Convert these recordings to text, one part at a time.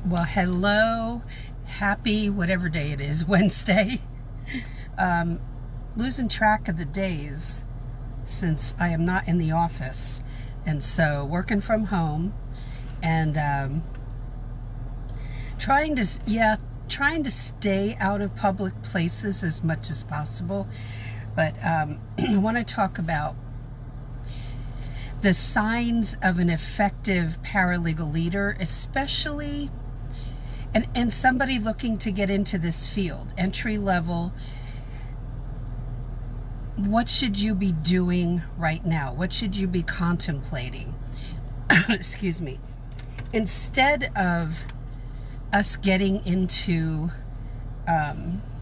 Well, hello, happy whatever day it is, Wednesday. Losing track of the days since I am not in the office, and so working from home and trying to stay out of public places as much as possible. But I want to talk about the signs of an effective paralegal leader, especially and somebody looking to get into this field, entry level. What should you be doing right now? What should you be contemplating? Excuse me. Instead of us getting into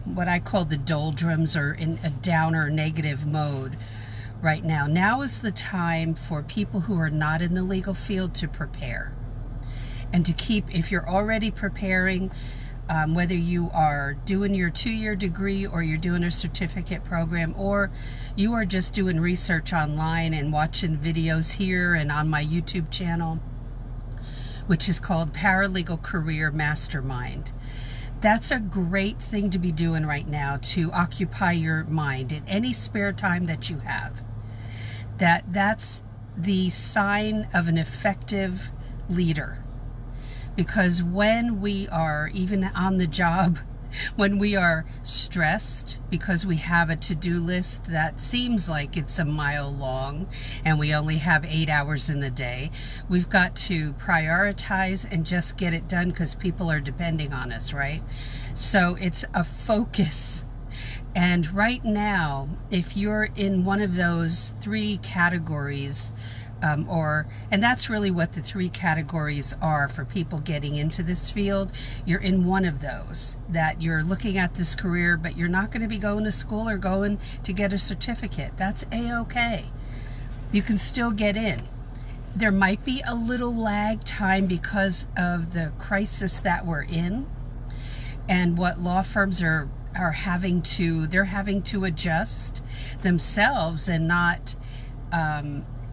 what I call the doldrums, or in a downer negative mode right now, now is the time for people who are not in the legal field to prepare. And to keep, if you're already preparing, whether you are doing your 2-year degree or you're doing a certificate program, or you are just doing research online and watching videos here and on my YouTube channel, which is called Paralegal Career Mastermind. That's a great thing to be doing right now to occupy your mind in any spare time that you have. That's the sign of an effective leader. Because when we are, even on the job, when we are stressed because we have a to-do list that seems like it's a mile long and we only have 8 hours in the day, we've got to prioritize and just get it done because people are depending on us, right? So it's a focus. And right now, if you're in one of those 3 categories, and that's really what the 3 categories are for people getting into this field. You're in one of those, that you're looking at this career, but you're not going to be going to school or going to get a certificate. That's a-okay. You can still get in. There might be a little lag time because of the crisis that we're in, and what law firms are having to adjust themselves and not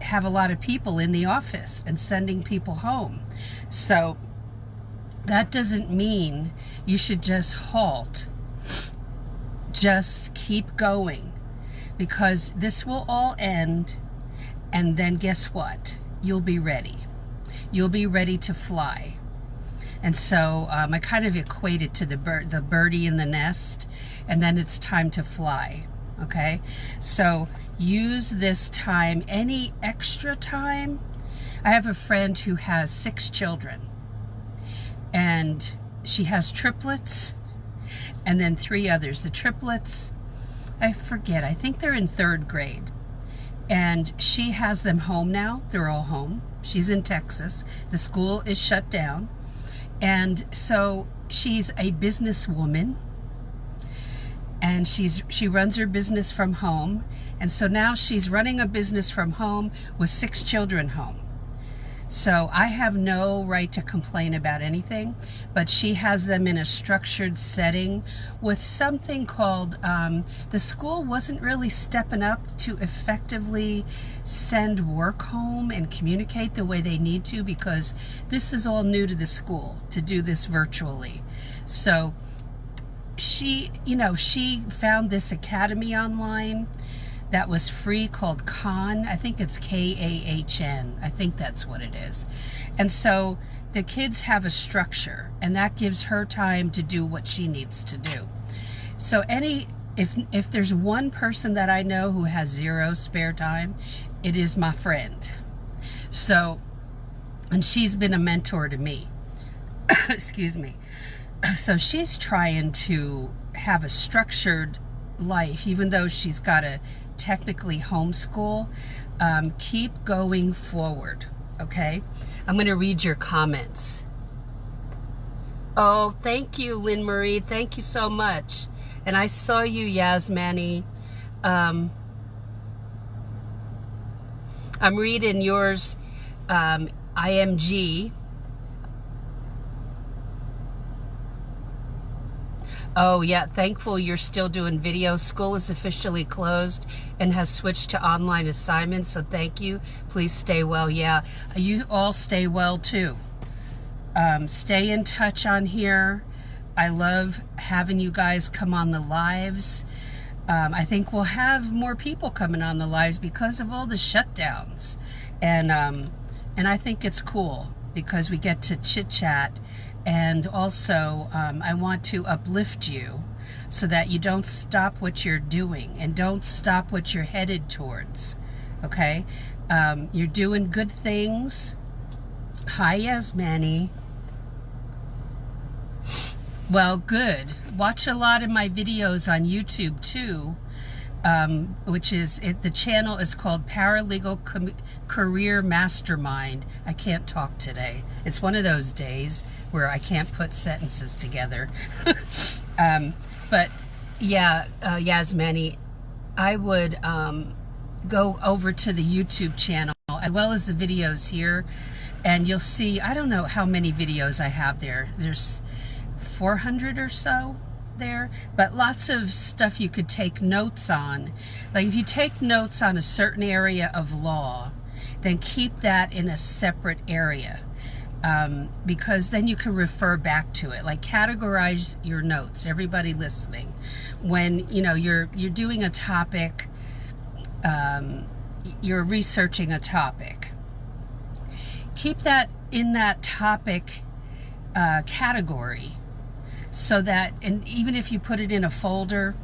have a lot of people in the office and sending people home. So that doesn't mean you should just halt. Just keep going, because this will all end, and then guess what? You'll be ready. You'll be ready to fly. And so I kind of equate it to the birdie in the nest, and then it's time to fly. Okay? So use this time, any extra time. I have a friend who has 6 children, and she has triplets and then 3 others. The triplets, I forget, I think they're in 3rd grade, and she has them home now. They're all home. She's in Texas. The school is shut down, and so she's a businesswoman, and she runs her business from home. And so now she's running a business from home with 6 children home. So I have no right to complain about anything, but she has them in a structured setting with something called, the school wasn't really stepping up to effectively send work home and communicate the way they need to, because this is all new to the school to do this virtually. So she found this academy online that was free called Khan. I think it's Kahn. I think that's what it is. And so the kids have a structure, and that gives her time to do what she needs to do. So if there's one person that I know who has 0 spare time, it is my friend. So, and she's been a mentor to me. Excuse me. So she's trying to have a structured life, even though she's got to technically homeschool. Keep going forward, okay? I'm going to read your comments. Oh, thank you, Lynn Marie. Thank you so much. And I saw you, Yasmani. I'm reading yours, IMG. Oh yeah, thankful you're still doing video. School is officially closed and has switched to online assignments, so thank you. Please stay well. Yeah, you all stay well too. Stay in touch on here. I love having you guys come on the lives. I think we'll have more people coming on the lives because of all the shutdowns. And I think it's cool because we get to chit chat. And also, I want to uplift you so that you don't stop what you're doing and don't stop what you're headed towards. Okay? You're doing good things. Hi, Yasmani. Well, good. Watch a lot of my videos on YouTube too, which is, the channel is called Paralegal Career Mastermind. I can't talk today. It's one of those days where I can't put sentences together. But yeah, Yasmani, I would go over to the YouTube channel as well as the videos here, and you'll see, I don't know how many videos I have there. There's 400 or so there, but lots of stuff you could take notes on. Like if you take notes on a certain area of law, then keep that in a separate area, because then you can refer back to it. Like categorize your notes, everybody listening. When you're doing a topic, you're researching a topic, keep that in that topic category, so that, and even if you put it in a folder,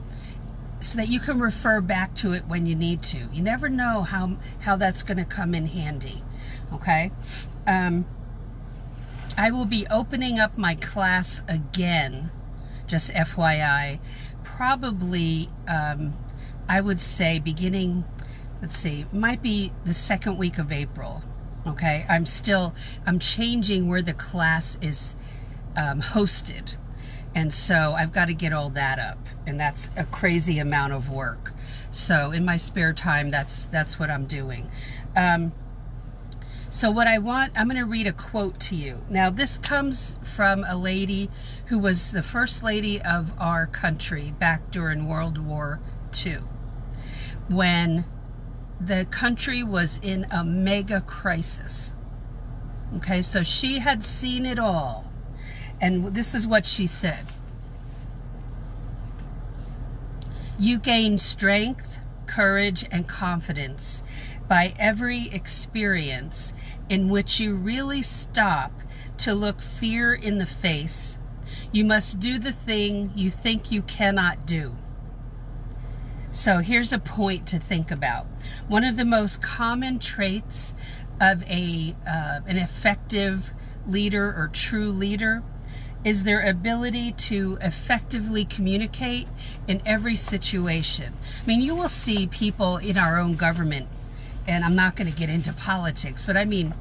so that you can refer back to it when you need to. You never know how that's going to come in handy. Okay? I will be opening up my class again, just FYI, probably, I would say beginning, let's see, might be the second week of April. Okay? I'm changing where the class is hosted. And so I've got to get all that up, and that's a crazy amount of work. So in my spare time, that's what I'm doing. So what I'm going to read a quote to you. Now this comes from a lady who was the first lady of our country back during World War II, when the country was in a mega crisis. Okay, so she had seen it all. And this is what she said. You gain strength, courage, and confidence by every experience in which you really stop to look fear in the face. You must do the thing you think you cannot do. So here's a point to think about. One of the most common traits of an effective leader or true leader is their ability to effectively communicate in every situation. I mean, you will see people in our own government, and I'm not going to get into politics, but I mean,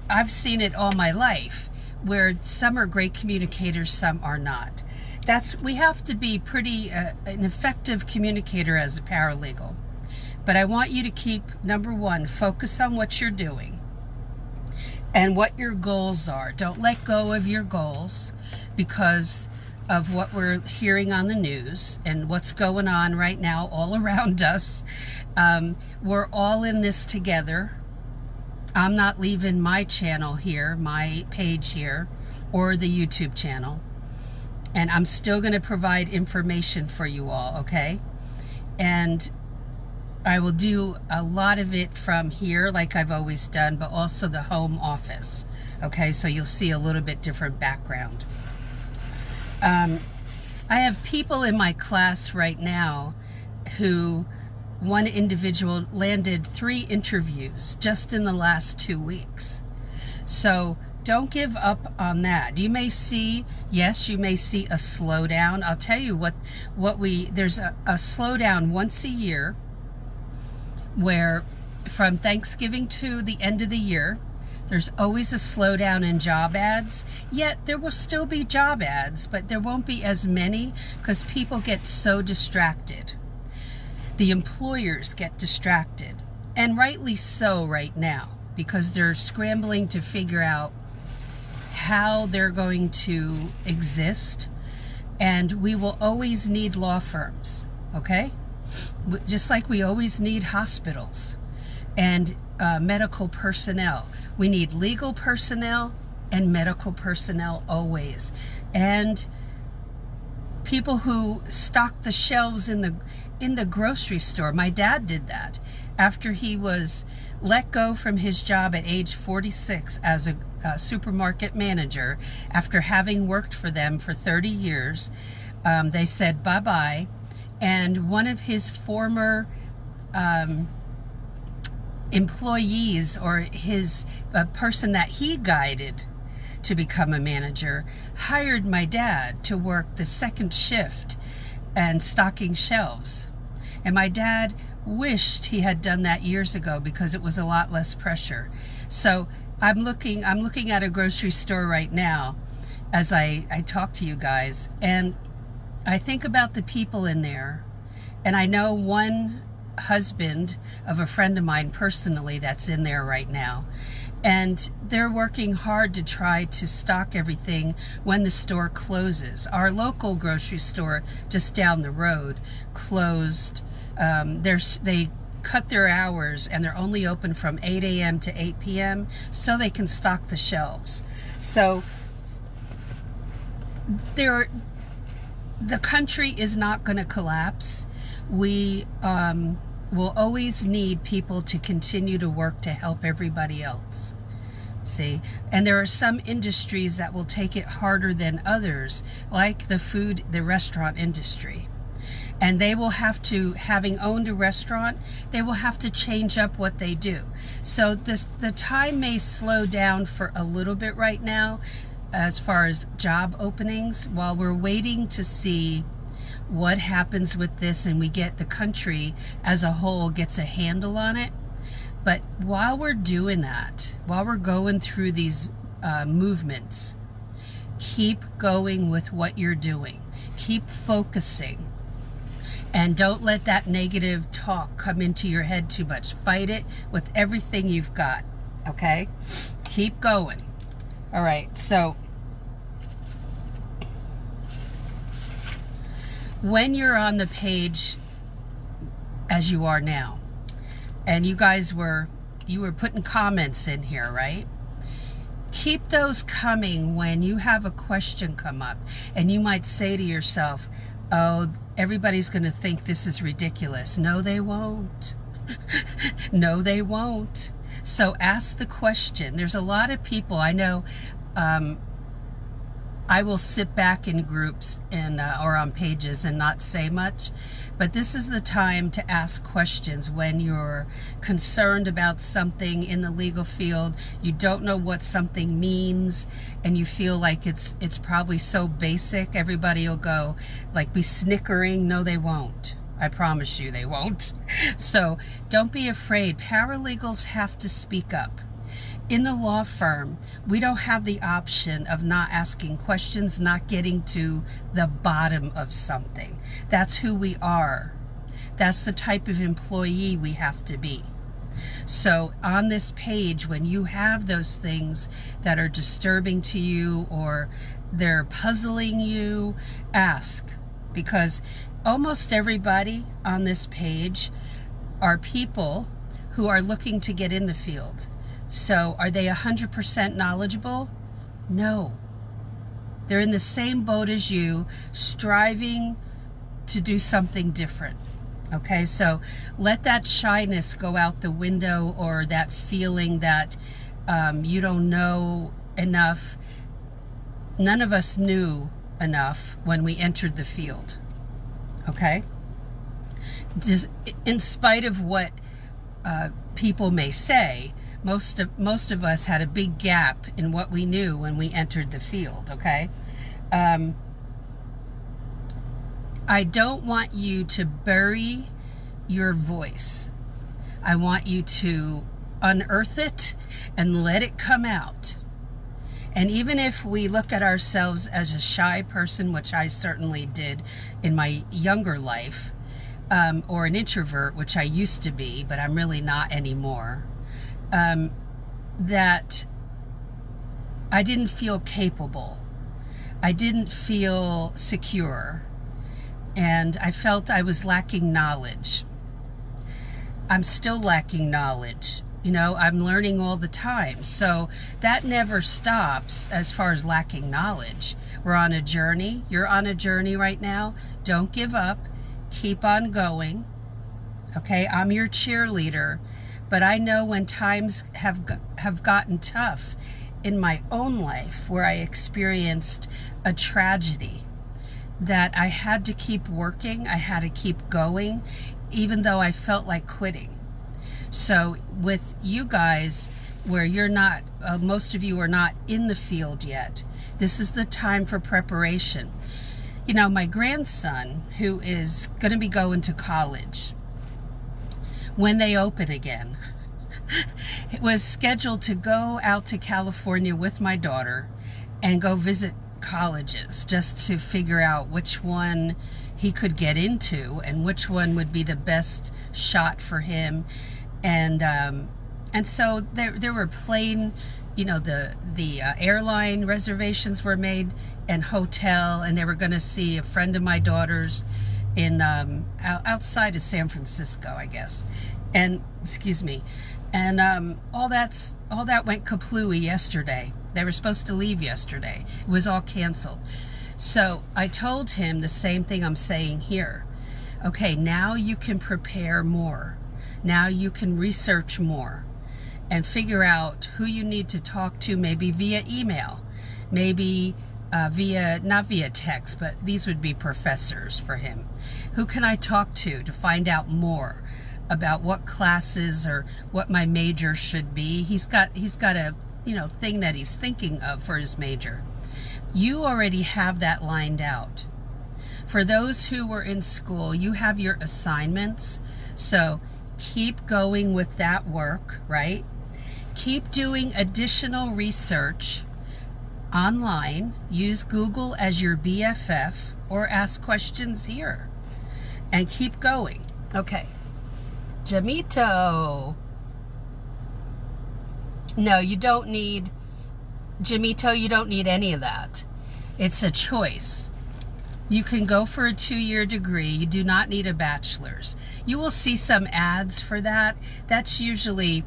I've seen it all my life, where some are great communicators, some are not. We have to be pretty an effective communicator as a paralegal. But I want you to keep, number one, focus on what you're doing and what your goals are. Don't let go of your goals because of what we're hearing on the news and what's going on right now all around us. We're all in this together. I'm not leaving my channel here, my page here, or the YouTube channel. And I'm still going to provide information for you all, okay? And I will do a lot of it from here, like I've always done, but also the home office. Okay, so you'll see a little bit different background. I have people in my class right now who, one individual landed 3 interviews just in the last 2 weeks. So don't give up on that. You may see, yes, you may see a slowdown. I'll tell you there's a slowdown once a year, where from Thanksgiving to the end of the year, there's always a slowdown in job ads. Yet there will still be job ads, but there won't be as many because people get so distracted. The employers get distracted, and rightly so right now, because they're scrambling to figure out how they're going to exist. And we will always need law firms, okay? Just like we always need hospitals and medical personnel. We need legal personnel and medical personnel always. And people who stock the shelves in the grocery store. My dad did that after he was let go from his job at age 46 as a supermarket manager. After having worked for them for 30 years, they said bye-bye. And one of his former employees, or his person that he guided to become a manager, hired my dad to work the second shift and stocking shelves. And my dad wished he had done that years ago because it was a lot less pressure. So I'm looking at a grocery store right now as I talk to you guys, and I think about the people in there. And I know one husband of a friend of mine personally that's in there right now, and they're working hard to try to stock everything when the store closes. Our local grocery store just down the road closed. They cut their hours and they're only open from 8 a.m. to 8 p.m. so they can stock the shelves. So the country is not going to collapse. We will always need people to continue to work to help everybody else. See? And there are some industries that will take it harder than others, like the restaurant industry. And they will have to, having owned a restaurant, they will have to change up what they do. So the time may slow down for a little bit right now as far as job openings, while we're waiting to see what happens with this and we get the country as a whole gets a handle on it. But while we're doing that, while we're going through these movements, keep going with what you're doing. Keep focusing. And don't let that negative talk come into your head too much. Fight it with everything you've got, okay? Keep going. All right, so when you're on the page as you are now, and you guys were putting comments in here, right? Keep those coming when you have a question come up, and you might say to yourself, oh, everybody's going to think this is ridiculous. No, they won't. No, they won't. So ask the question. There's a lot of people I know. I will sit back in groups and or on pages and not say much, but this is the time to ask questions when you're concerned about something in the legal field. You don't know what something means, and you feel like it's probably so basic. Everybody will go like be snickering. No, they won't. I promise you they won't. So don't be afraid. Paralegals have to speak up. In the law firm, we don't have the option of not asking questions, not getting to the bottom of something. That's who we are. That's the type of employee we have to be. So on this page, when you have those things that are disturbing to you or they're puzzling you, ask. Because almost everybody on this page are people who are looking to get in the field. So are they 100% knowledgeable? No. They're in the same boat as you, striving to do something different. Okay, so let that shyness go out the window, or that feeling that you don't know enough. None of us knew enough when we entered the field. Okay? Just in spite of what people may say, most of us had a big gap in what we knew when we entered the field, okay? I don't want you to bury your voice. I want you to unearth it and let it come out. And even if we look at ourselves as a shy person, which I certainly did in my younger life, or an introvert, which I used to be, but I'm really not anymore, that I didn't feel capable. I didn't feel secure. And I felt I was lacking knowledge. I'm still lacking knowledge, You know, I'm learning all the time. So that never stops as far as lacking knowledge. We're on a journey. You're on a journey right now. Don't give up. Keep on going. Okay, I'm your cheerleader. But I know when times have gotten tough in my own life, where I experienced a tragedy, that I had to keep working. I had to keep going, even though I felt like quitting. So with you guys, where you're not, most of you are not in the field yet, this is the time for preparation. You know, my grandson, who is going to be going to college when they open again, was scheduled to go out to California with my daughter and go visit colleges just to figure out which one he could get into and which one would be the best shot for him. And so there were plane, you know, the airline reservations were made and hotel, and they were going to see a friend of my daughter's in outside of San Francisco, I guess. And excuse me, and all that went kaplooey yesterday. They were supposed to leave yesterday. It was all canceled. So I told him the same thing I'm saying here. Okay, now you can prepare more. Now you can research more and figure out who you need to talk to, maybe via email, maybe not via text, but these would be professors for him. Who can I talk to find out more about what classes or what my major should be? He's got a, you know, thing that he's thinking of for his major. You already have that lined out. For those who were in school, you have your assignments. So keep going with that work, right? Keep doing additional research online. Use Google as your BFF or ask questions here. And keep going. Okay. Jamito. No, you don't need, Jamito, you don't need any of that. It's a choice. You can go for a 2-year degree. You do not need a bachelor's. You will see some ads for that. That's usually,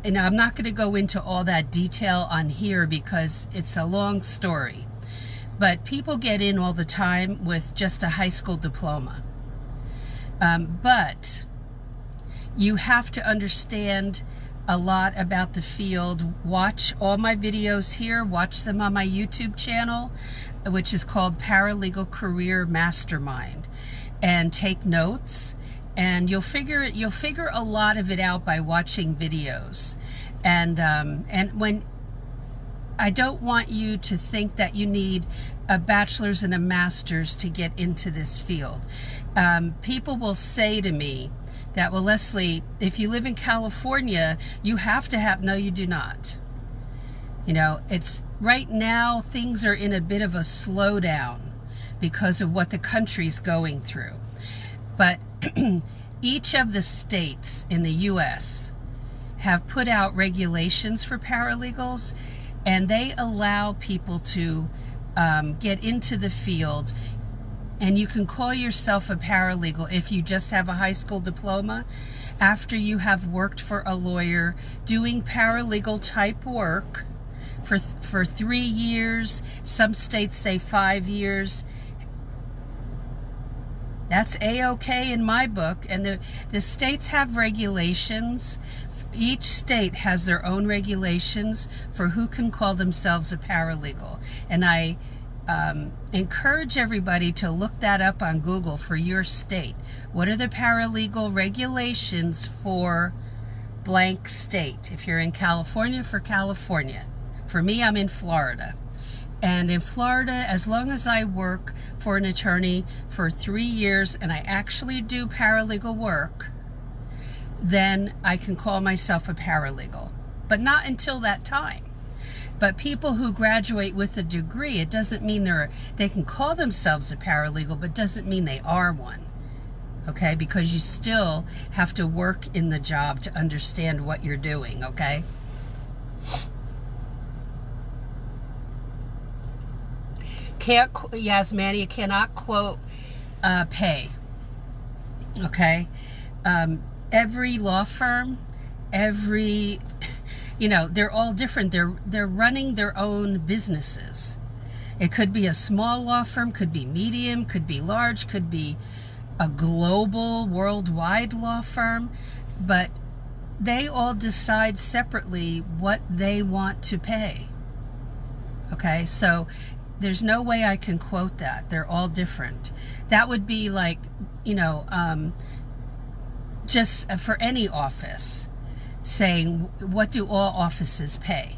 and I'm not going to go into all that detail on here because it's a long story. But people get in all the time with just a high school diploma. But you have to understand a lot about the field. Watch all my videos here. Watch them on my YouTube channel, which is called Paralegal Career Mastermind, and take notes. And you'll figure a lot of it out by watching videos. And when I don't want you to think that you need a bachelor's and a master's to get into this field. People will say to me that, well, Leslie, if you live in California, you have to have, no, you do not. You know, it's right now, things are in a bit of a slowdown because of what the country's going through. But each of the states in the U.S. have put out regulations for paralegals, and they allow people to get into the field. And you can call yourself a paralegal if you just have a high school diploma, after you have worked for a lawyer doing paralegal type work for 3 years. Some states say 5 years. That's A-okay in my book. And the states have regulations. Each state has their own regulations for who can call themselves a paralegal. And I encourage everybody to look that up on Google for your state. What are the paralegal regulations for blank state? If you're in California, for California. For me, I'm in Florida. And in Florida, as long as I work for an attorney for 3 years and I actually do paralegal work, then I can call myself a paralegal. But not until that time. But people who graduate with a degree, it doesn't mean they can call themselves a paralegal, but doesn't mean they are one. Okay? Because you still have to work in the job to understand what you're doing, okay? Yasmani, cannot quote pay. Okay? Every law firm every, you know, they're all different. They're running their own businesses. It could be a small law firm, could be medium, could be large, could be a global, worldwide law firm, but they all decide separately what they want to pay. Okay, so there's no way I can quote that. They're all different. That would be like, you know, just for any office, saying, what do all offices pay?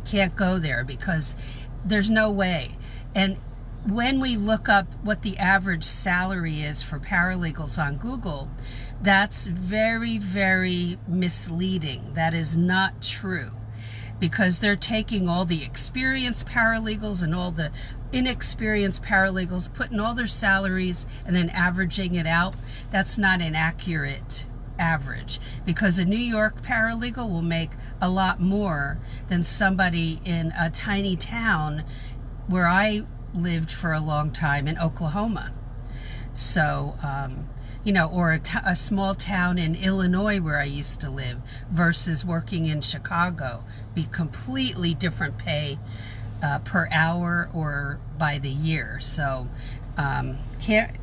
Can't go there because there's no way. And when we look up what the average salary is for paralegals on Google, that's very, very misleading. That is not true, because they're taking all the experienced paralegals and all the inexperienced paralegals, putting all their salaries and then averaging it out. That's not an accurate average, because a New York paralegal will make a lot more than somebody in a tiny town where I lived for a long time in Oklahoma. So, you know, or a small town in Illinois where I used to live versus working in Chicago. Be completely different pay per hour or by the year. So can't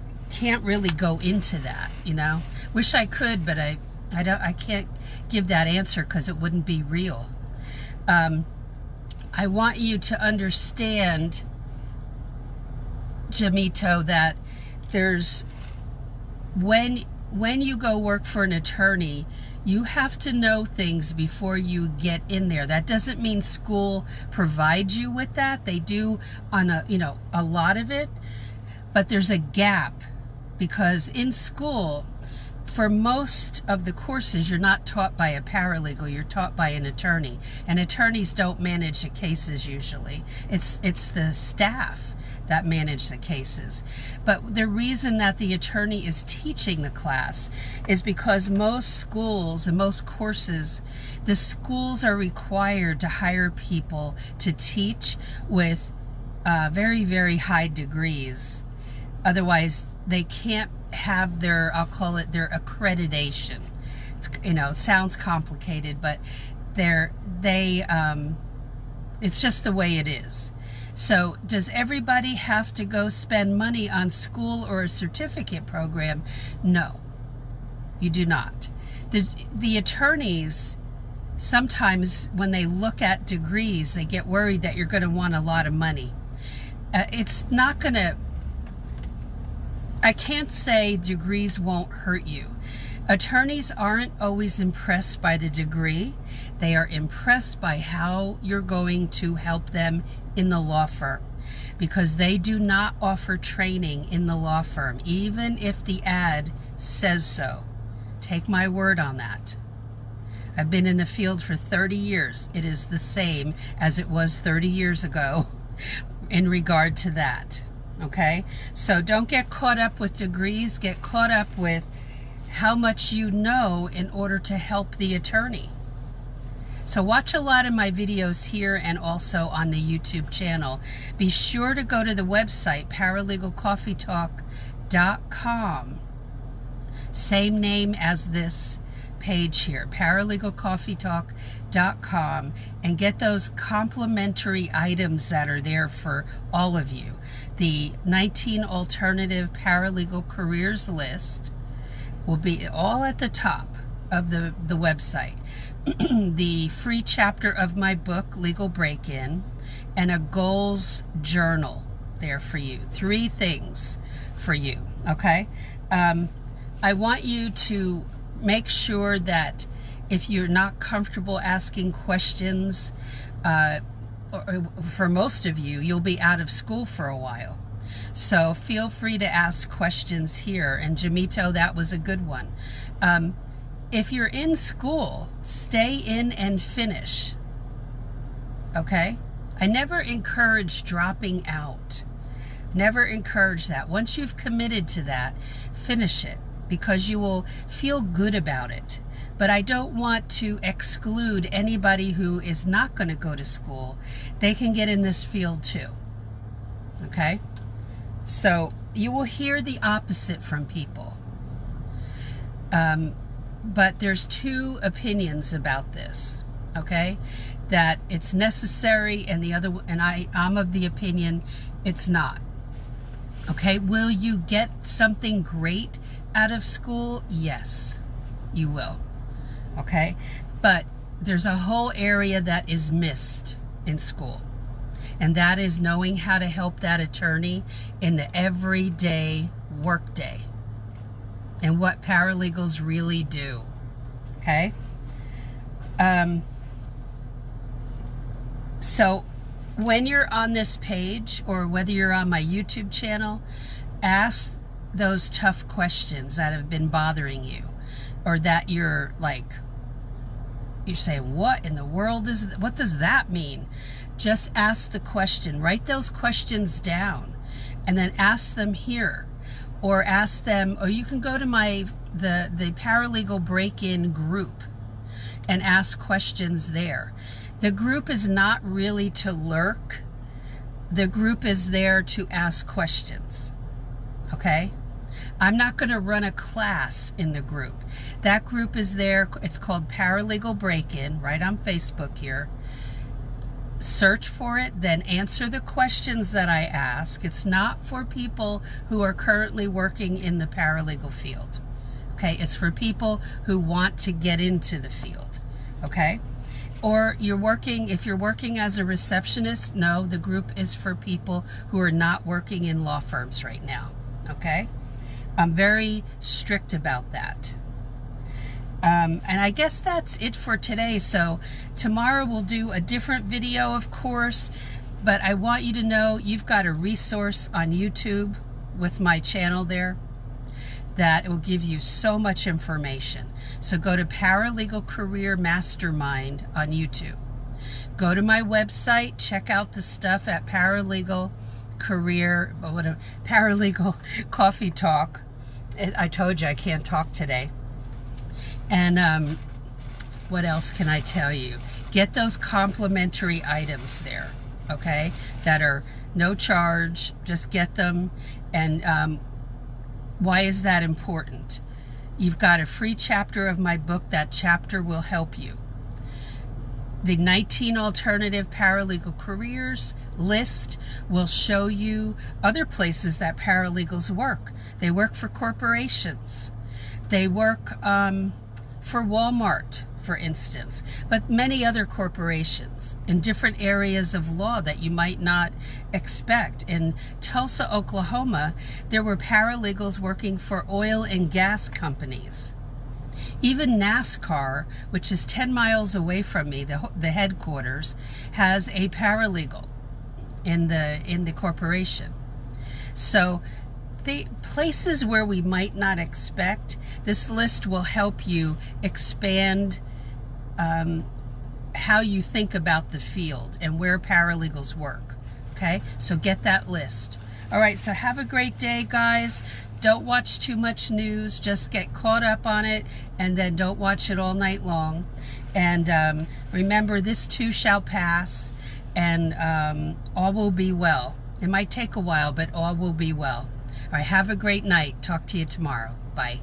really go into that, you know. Wish I could, but I can't give that answer because it wouldn't be real. I want you to understand, Jamito, that there's, when you go work for an attorney, you have to know things before you get in there. That doesn't mean school provides you with that. They do on a, you know, a lot of it, but there's a gap, because in school, for most of the courses, you're not taught by a paralegal, you're taught by an attorney. And attorneys don't manage the cases usually. It's the staff that manage the cases. But the reason that the attorney is teaching the class is because most schools and most courses, the schools are required to hire people to teach with very, very high degrees. Otherwise, they can't have their, I'll call it their accreditation. It's, you know, it sounds complicated, but it's just the way it is. So does everybody have to go spend money on school or a certificate program? No, you do not. The attorneys, sometimes when they look at degrees, they get worried that you're going to want a lot of money. It's not going to, I can't say degrees won't hurt you. Attorneys aren't always impressed by the degree. They are impressed by how you're going to help them in the law firm, because they do not offer training in the law firm, even if the ad says so. Take my word on that. I've been in the field for 30 years. It is the same as it was 30 years ago in regard to that. Okay? So don't get caught up with degrees. Get caught up with how much you know in order to help the attorney. So watch a lot of my videos here and also on the YouTube channel. Be sure to go to the website, paralegalcoffeetalk.com. Same name as this page here, paralegalcoffeetalk.com, and get those complimentary items that are there for all of you. The 19 alternative paralegal careers list will be all at the top of the website. The free chapter of my book, Legal Break-In, and a goals journal there for you. 3 things for you, okay? I want you to make sure that if you're not comfortable asking questions, for most of you, you'll be out of school for a while. So feel free to ask questions here. And Jamito, that was a good one. If you're in school, stay in and finish. Okay? I never encourage dropping out. Never encourage that. Once you've committed to that, finish it, because you will feel good about it. But I don't want to exclude anybody who is not going to go to school. They can get in this field too. Okay? So you will hear the opposite from people. But there's two opinions about this, okay? That it's necessary, and I'm of the opinion it's not. Okay, will you get something great out of school? Yes, you will. Okay, but there's a whole area that is missed in school, and that is knowing how to help that attorney in the everyday workday and what paralegals really do. Okay, so when you're on this page, or whether you're on my YouTube channel, ask those tough questions that have been bothering you, or that you're saying, what in the world what does that mean? Just ask the question. Write those questions down and then ask them here, or ask them, or you can go to the Paralegal Break-In group and ask questions there. The group is not really to lurk. The group is there to ask questions, okay? I'm not going to run a class in the group. That group is there. It's called Paralegal Break-In, right on Facebook here. Search for it, then answer the questions that I ask. It's not for people who are currently working in the paralegal field, okay? It's for people who want to get into the field, okay? Or if you're working as a receptionist, no, the group is for people who are not working in law firms right now, okay? I'm very strict about that. And I guess that's it for today. So tomorrow we'll do a different video, of course, but I want you to know you've got a resource on YouTube with my channel there that will give you so much information. So go to Paralegal Career Mastermind on YouTube. Go to my website, check out the stuff at Paralegal Coffee Talk. I told you I can't talk today. And what else can I tell you? Get those complimentary items there, okay? That are no charge. Just get them. And why is that important? You've got a free chapter of my book. That chapter will help you. The 19 alternative paralegal careers list will show you other places that paralegals work. They work for corporations. They work for Walmart, for instance, but many other corporations in different areas of law that you might not expect. In Tulsa, Oklahoma, there were paralegals working for oil and gas companies. Even NASCAR, which is 10 miles away from me, the headquarters, has a paralegal in the corporation. So the places where we might not expect, this list will help you expand how you think about the field and where paralegals work. Okay, so get that list. All right, so have a great day, guys. Don't watch too much news. Just get caught up on it, and then don't watch it all night long. And remember, this too shall pass, and all will be well. It might take a while, but all will be well. All right, have a great night. Talk to you tomorrow. Bye.